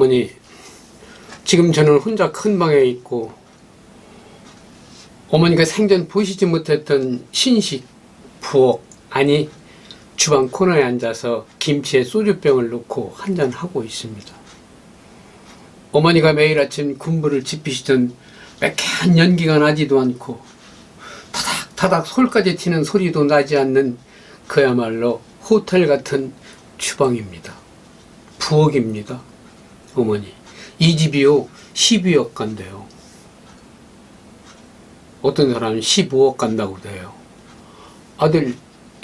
어머니, 지금 저는 혼자 큰 방에 있고 어머니가 생전 보시지 못했던 신식, 부엌, 아니 주방 코너에 앉아서 김치에 소주병을 넣고 한잔하고 있습니다. 어머니가 매일 아침 군부를 지피시던 매캐한 연기가 나지도 않고 타닥타닥 솔까지 튀는 소리도 나지 않는 그야말로 호텔 같은 주방입니다. 부엌입니다. 어머니, 이 집이요 12억 간대요. 어떤 사람은 15억 간다고 돼요. 아들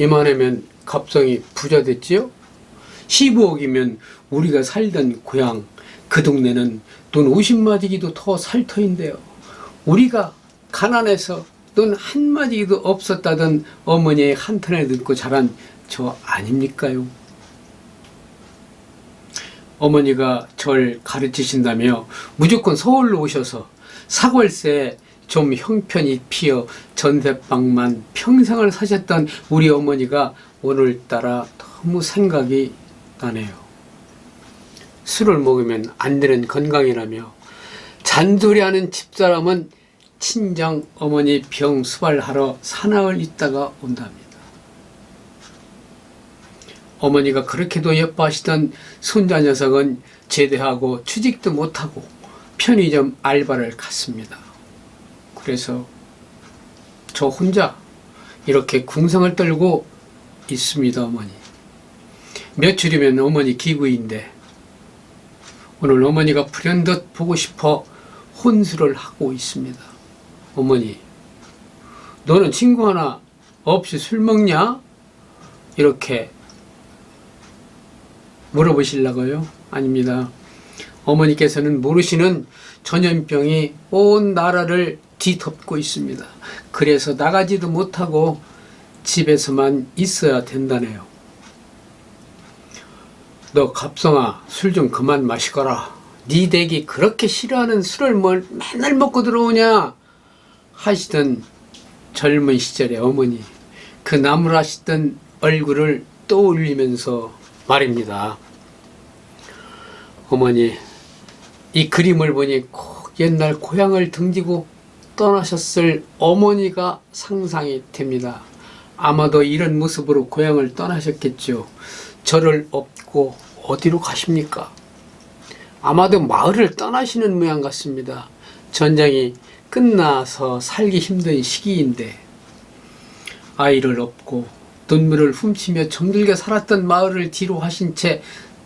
이만하면 갑성이 부자 됐지요? 15억이면 우리가 살던 고향 그 동네는 돈 50마디기도 더 살 터인데요. 우리가 가난해서 돈 한마디기도 없었다던 어머니의 한탄을 듣고 자란 저 아닙니까요? 어머니가 절 가르치신다며 무조건 서울로 오셔서 사골세에 좀 형편이 피어 전세방만 평생을 사셨던 우리 어머니가 오늘따라 너무 생각이 나네요. 술을 먹으면 안 되는 건강이라며 잔소리하는 집사람은 친정 어머니 병 수발하러 사나흘 있다가 온답니다. 어머니가 그렇게도 예뻐하시던 손자 녀석은 제대하고 취직도 못하고 편의점 알바를 갔습니다. 그래서 저 혼자 이렇게 궁성을 떨고 있습니다. 어머니, 며칠이면 어머니 기구인데 오늘 어머니가 불현듯 보고 싶어 혼수를 하고 있습니다. 어머니, 너는 친구 하나 없이 술 먹냐? 이렇게 물어보시려고요? 아닙니다. 어머니께서는 모르시는 전염병이 온 나라를 뒤덮고 있습니다. 그래서 나가지도 못하고 집에서만 있어야 된다네요. 너 갑성아, 술 좀 그만 마시거라. 네 댁이 그렇게 싫어하는 술을 뭘 맨날 먹고 들어오냐? 하시던 젊은 시절의 어머니, 그 나무라시던 얼굴을 떠올리면서 말입니다. 어머니, 이 그림을 보니 꼭 옛날 고향을 등지고 떠나셨을 어머니가 상상이 됩니다. 아마도 이런 모습으로 고향을 떠나셨겠죠. 저를 업고 어디로 가십니까? 아마도 마을을 떠나시는 모양 같습니다. 전쟁이 끝나서 살기 힘든 시기인데 아이를 업고 눈물을 훔치며 정들게 살았던 마을을 뒤로 하신 채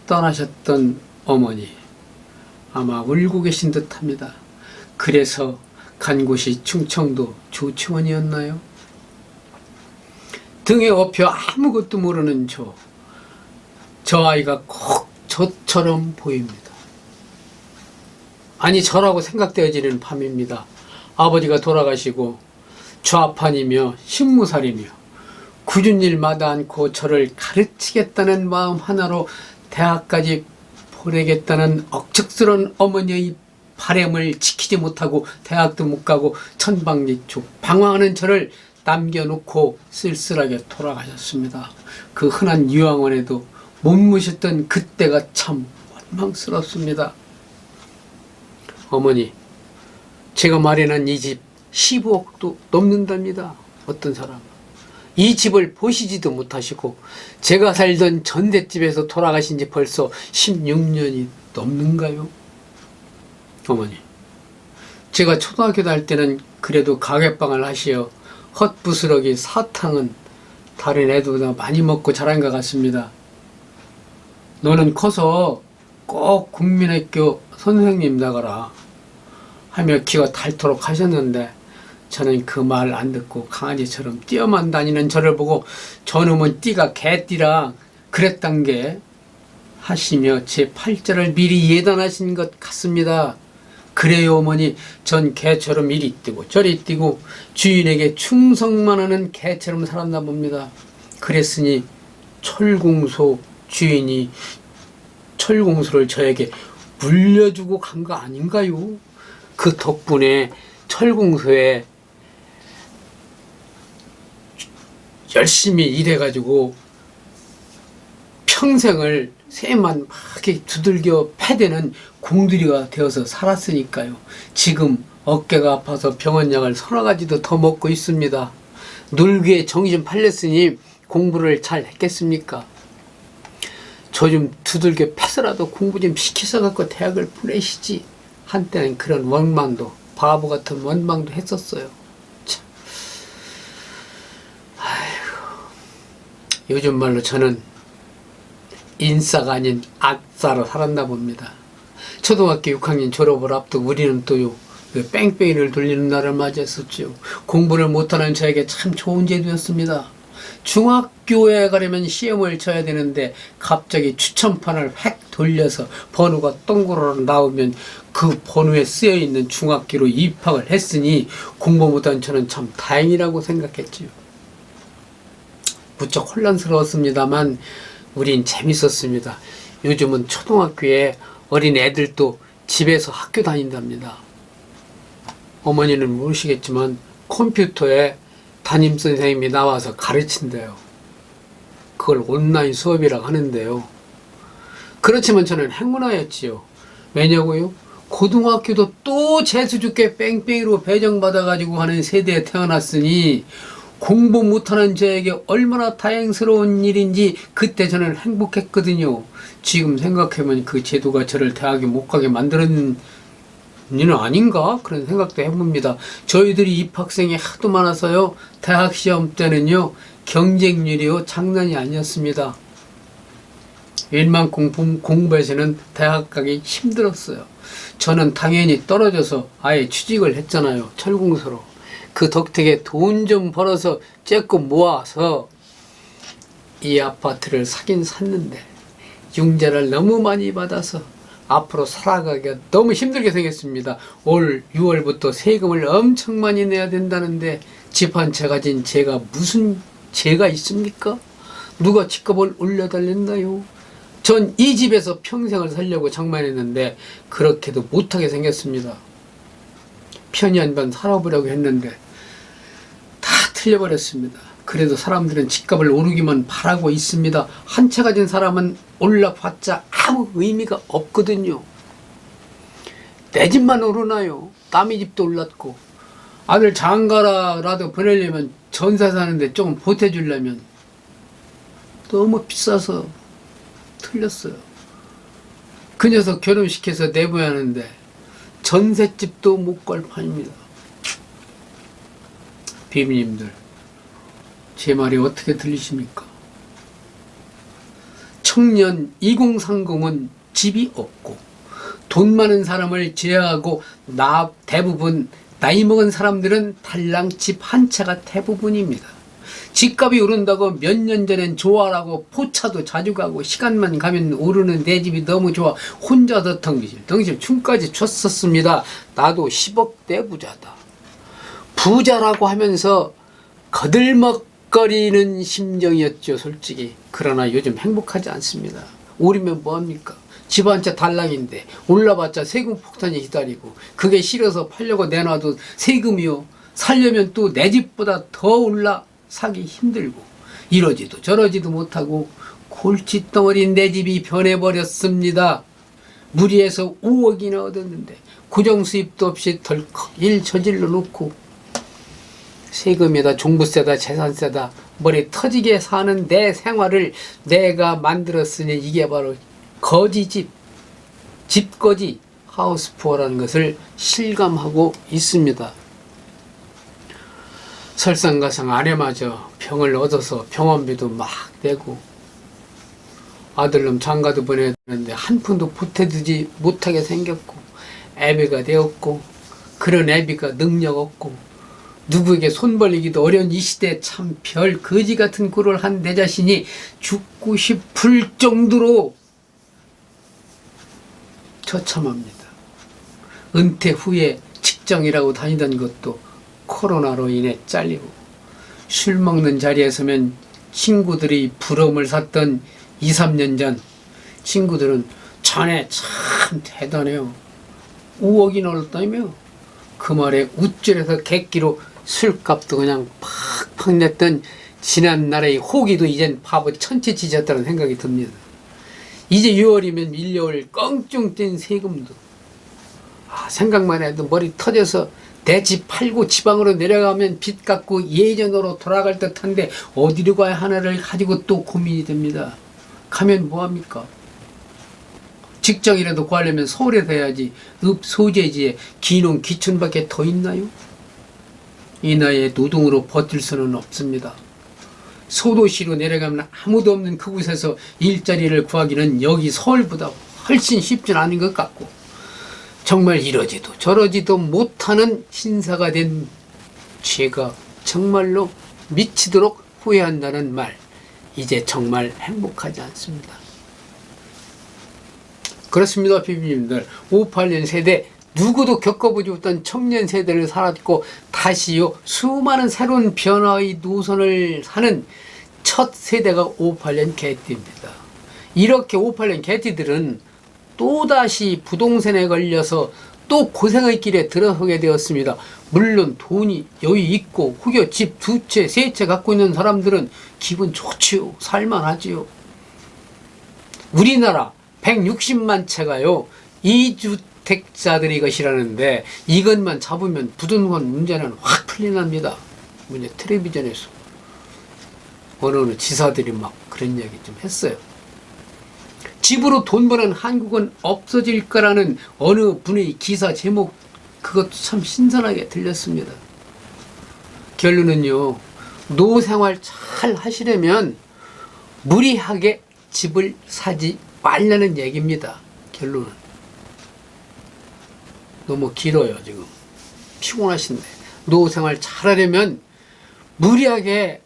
떠나셨던 어머니, 아마 울고 계신 듯합니다. 그래서 간 곳이 충청도 조치원이었나요? 등에 업혀 아무것도 모르는 저 아이가 꼭 저처럼 보입니다. 아니, 저라고 생각되어지는 밤입니다. 아버지가 돌아가시고 좌판이며 식무살이며 굳은 일 마다 않고 저를 가르치겠다는 마음 하나로 대학까지 보내겠다는 억척스러운 어머니의 바램을 지키지 못하고 대학도 못 가고 천방지축 방황하는 저를 남겨놓고 쓸쓸하게 돌아가셨습니다. 그 흔한 유황원에도 못 모셨던 그때가 참 원망스럽습니다. 어머니, 제가 마련한 이 집 15억도 넘는답니다. 어떤 사람 이 집을 보시지도 못하시고 제가 살던 전셋집에서 돌아가신 지 벌써 16년이 넘는가요? 어머니, 제가 초등학교 다닐 때는 그래도 가게방을 하시어 헛부스러기 사탕은 다른 애들보다 많이 먹고 자란 것 같습니다. 너는 커서 꼭 국민학교 선생님 나가라 하며 기가 닳도록 하셨는데 저는 그 말 안 듣고 강아지처럼 뛰어만 다니는 저를 보고 저놈은 띠가 개띠라 그랬단 게 하시며 제 팔자를 미리 예단하신 것 같습니다. 그래요 어머니, 전 개처럼 이리 뛰고 저리 뛰고 주인에게 충성만 하는 개처럼 살았나 봅니다. 그랬으니 철공소 주인이 철공소를 저에게 물려주고 간 거 아닌가요? 그 덕분에 철공소에 열심히 일해가지고 평생을 쇠만 막 이렇게 두들겨 패대는 공들이가 되어서 살았으니까요. 지금 어깨가 아파서 병원약을 서너 가지도 더 먹고 있습니다. 놀기에 정이 좀 팔렸으니 공부를 잘 했겠습니까? 저 좀 두들겨 패서라도 공부 좀 시켜서 갖고 대학을 보내시지. 한때는 그런 원망도, 바보 같은 원망도 했었어요. 참. 아이고. 요즘 말로 저는 인싸가 아닌 악사로 살았나 봅니다. 초등학교 6학년 졸업을 앞두고 우리는 또요, 뺑뺑이를 돌리는 날을 맞이했었죠. 공부를 못하는 저에게 참 좋은 제도였습니다. 중학교에 가려면 시험을 쳐야 되는데 갑자기 추천판을 획 돌려서 번호가 동그랗게 나오면 그 번호에 쓰여있는 중학교로 입학을 했으니 공부 못한 저는 참 다행이라고 생각했지요. 무척 혼란스러웠습니다만 우린 재밌었습니다. 요즘은 초등학교에 어린 애들도 집에서 학교 다닌답니다. 어머니는 모르시겠지만 컴퓨터에 담임선생님이 나와서 가르친대요. 그걸 온라인 수업이라고 하는데요. 그렇지만 저는 행운아였지요. 왜냐고요? 고등학교도 또 재수줍게 뺑뺑이로 배정받아가지고 하는 세대에 태어났으니 공부 못하는 저에게 얼마나 다행스러운 일인지 그때 저는 행복했거든요. 지금 생각해보면 그 제도가 저를 대학에 못 가게 만들었는 일은 아닌가? 그런 생각도 해봅니다. 저희들이 입학생이 하도 많아서요. 대학 시험 때는요. 경쟁률이요. 장난이 아니었습니다. 웬만큼 공부해서는 대학 가기 힘들었어요. 저는 당연히 떨어져서 아예 취직을 했잖아요. 철공소로. 그 덕택에 돈 좀 벌어서 쬐끔 모아서 이 아파트를 사긴 샀는데 융자를 너무 많이 받아서 앞으로 살아가기가 너무 힘들게 생겼습니다. 올 6월부터 세금을 엄청 많이 내야 된다는데 집 한 채 가진 제가 무슨 죄가 있습니까? 누가 집값을 올려달랬나요? 전 이 집에서 평생을 살려고 장만했는데 그렇게도 못하게 생겼습니다. 편히 한 번 살아보려고 했는데 다 틀려버렸습니다. 그래도 사람들은 집값을 오르기만 바라고 있습니다. 한 채 가진 사람은 올라봤자 아무 의미가 없거든요. 내 집만 오르나요? 남의 집도 올랐고 아들 장가라도 보내려면 전세 사는데 조금 보태주려면 너무 비싸서 틀렸어요. 그 녀석 결혼시켜서 내보야 하는데 전셋집도 못 갈 판입니다. 비비님들 제 말이 어떻게 들리십니까? 청년 2030은 집이 없고 돈 많은 사람을 제외하고 대부분 나이 먹은 사람들은 달랑 집 한 채가 대부분입니다. 집값이 오른다고 몇 년 전엔 좋아라고 포차도 자주 가고 시간만 가면 오르는 내 집이 너무 좋아 혼자서 덩실 춤까지 췄었습니다. 나도 10억대 부자다. 부자라고 하면서 거들먹거리는 심정이었죠, 솔직히. 그러나 요즘 행복하지 않습니다. 오르면 뭐합니까? 집 한 채 달랑인데 올라봤자 세금 폭탄이 기다리고 그게 싫어서 팔려고 내놔도 세금이요. 살려면 또 내 집보다 더 올라 사기 힘들고 이러지도 저러지도 못하고 골칫덩어리인 내 집이 변해버렸습니다. 무리해서 5억이나 얻었는데 고정수입도 없이 덜컥 일 저질러 놓고 세금에다 종부세다 재산세다 머리 터지게 사는 내 생활을 내가 만들었으니 이게 바로 거지집, 집거지, 하우스푸어라는 것을 실감하고 있습니다. 설상가상 아내마저 병을 얻어서 병원비도 막 내고 아들놈 장가도 보내야 되는데 한 푼도 보태주지 못하게 생겼고 애비가 되었고 그런 애비가 능력 없고 누구에게 손 벌리기도 어려운 이 시대에 참 별 거지 같은 꼴을 한 내 자신이 죽고 싶을 정도로 처참합니다. 은퇴 후에 직장이라고 다니던 것도 코로나로 인해 잘리고 술 먹는 자리에 서면 친구들이 부러움을 샀던 2, 3년 전 친구들은 자네 참 대단해요. 5억이나 얻었다며? 그 말에 우쭐해서 객기로 술값도 그냥 팍팍 냈던 지난 날의 호기도 이젠 바보 천치 지졌다는 생각이 듭니다. 이제 6월이면 밀려올 껑충 뛴 세금도 생각만 해도 머리 터져서 대지 팔고 지방으로 내려가면 빚 갚고 예전으로 돌아갈 듯한데 어디로 가야 하나를 가지고 또 고민이 됩니다. 가면 뭐합니까? 직장이라도 구하려면 서울에 가야지 읍소재지에 기농 기촌밖에 더 있나요? 이 나이에 노동으로 버틸 수는 없습니다. 소도시로 내려가면 아무도 없는 그곳에서 일자리를 구하기는 여기 서울보다 훨씬 쉽진 않은 것 같고 정말 이러지도 저러지도 못하는 신사가 된 제가 정말로 미치도록 후회한다는 말, 이제 정말 행복하지 않습니다. 그렇습니다, 비비님들. 58년 세대 누구도 겪어보지 못한 청년 세대를 살았고 다시요 수많은 새로운 변화의 노선을 사는 첫 세대가 58년 개띠입니다. 이렇게 58년 개띠들은 또다시 부동산에 걸려서 또 고생의 길에 들어서게 되었습니다. 물론 돈이 여유 있고 혹여 집 2채, 3채 갖고 있는 사람들은 기분 좋지요. 살만하지요. 우리나라 160만 채가요 2주택자들의 것이라는데 이것만 잡으면 부동산 문제는 확 풀린답니다. 문제 텔레비전에서 어느 지사들이 막 그런 얘기 좀 했어요. 집으로 돈 버는 한국은 없어질 거라는 어느 분의 기사 제목, 그것도 참 신선하게 들렸습니다. 결론은요, 노생활 잘 하시려면 무리하게 집을 사지 말라는 얘기입니다. 결론은. 너무 길어요, 지금. 피곤하신데. 노생활 잘 하려면 무리하게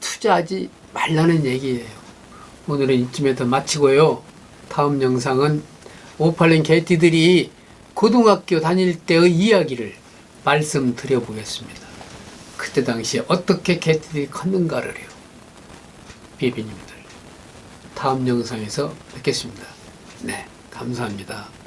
투자하지 말라는 얘기예요. 오늘은 이쯤에서 마치고요. 다음 영상은 58년 개띠들이 고등학교 다닐 때의 이야기를 말씀드려 보겠습니다. 그때 당시에 어떻게 개띠들이 컸는가를요. 비비님들. 다음 영상에서 뵙겠습니다. 네, 감사합니다.